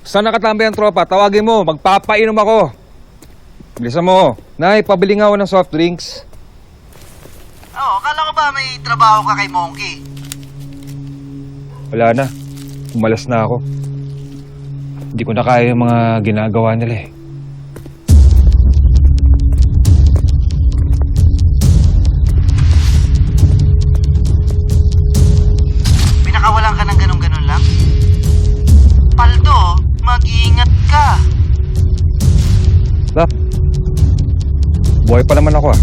Saan nakatambay ang tropa? Tawagin mo, magpapainom ako. Bilisan mo. Nay, pabili nga ako ng soft drinks. Oo, akala ko ba may trabaho ka kay Monkey? Wala na. Umalas na ako. Hindi ko na kaya yung mga ginagawa nila eh. Pinakawalan ka ng ganun-ganun lang? Paldo, mag-iingat ka. Lap, buhay pa naman ako ah.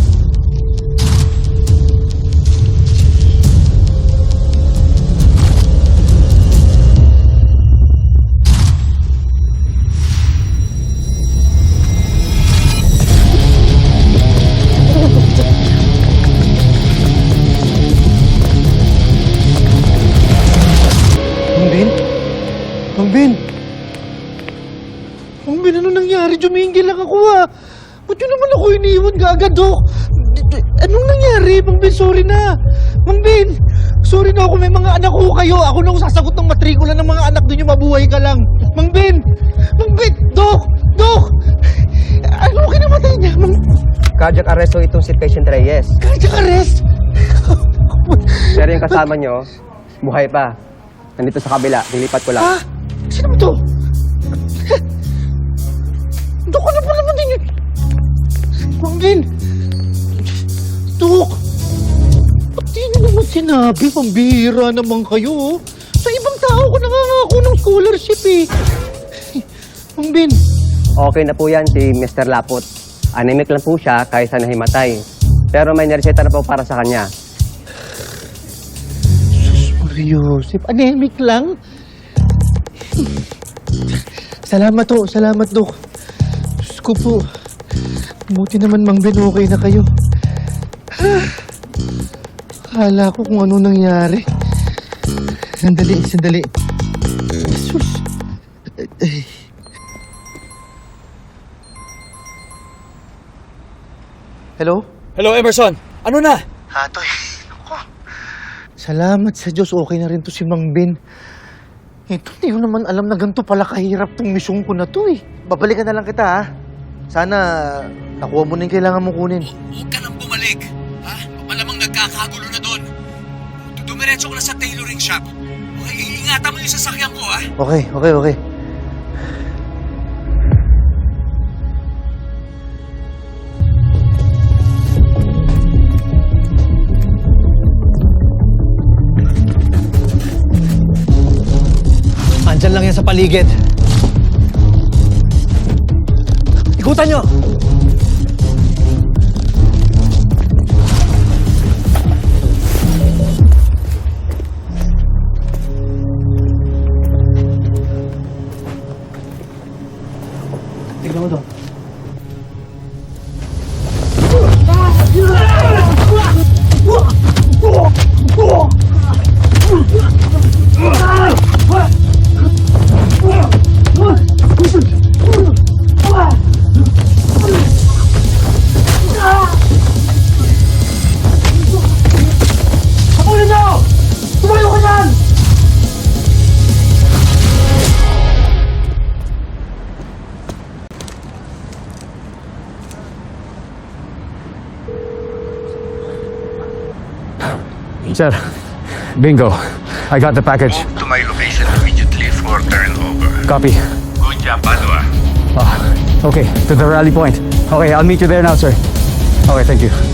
Mang Ben, ano nangyari? Jumingil lang ako ah. Ba't yun naman ako iniwan agad, Dok? Anong nangyari? Mang Ben, sorry na. Mang Ben, sorry na ako. May mga anak ko kayo. Ako na ang sasagot ng matrikula ng mga anak ninyo. Mabuhay ka lang. Mang Ben, Dok! Ano kinamatay niya? Cardiac arrest ho itong si patient Reyes. Cardiac arrest? Pero yung kasama nyo, buhay pa. Nandito sa kabila, nilipat ko lang. Ha? Sino mo to? Dok, ano pa naman din yun? Mang Ben! Dok! Ba't di nyo naman sinabi? Pambihira naman kayo, oh. Sa ibang tao ko nangangako ng scholarship, eh. Mang Ben! Okay na po yan si Mr. Lapot. Anemic lang po siya kaysa nahimatay. Pero may nareseta na po para sa kanya. Joseph, anemic lang? Salamat to, salamat, Dok. Diyos ko po. Buti naman, Mang Ben, okay na kayo. Akala ko kung ano nangyari. Sandali. Jesus. Hello? Hello, Emerson. Ano na? Hatoy, Salamat sa Diyos, okay na rin to si Mang Ben. Ito, hindi ko naman alam na ganito pala kahirap tong misyon ko na to eh. Babalikan na lang kita ha. Sana nakuha mo na yung kailangan mo kunin. Huwag ka nang bumalik. Ha? Malamang nagkakagulo na doon. Dumiretso ko na sa tailoring shop. Okay, iingatan mo yung sasakyan ko, ha? Okay. Andyan lang yan sa paligid. Ikutan nyo! Tignan mo doon. Sir, bingo. I got the package. Move to my location immediately for turnover. Copy. Good job, Padua. Okay, to the rally point. Okay, I'll meet you there now, sir. Okay, thank you.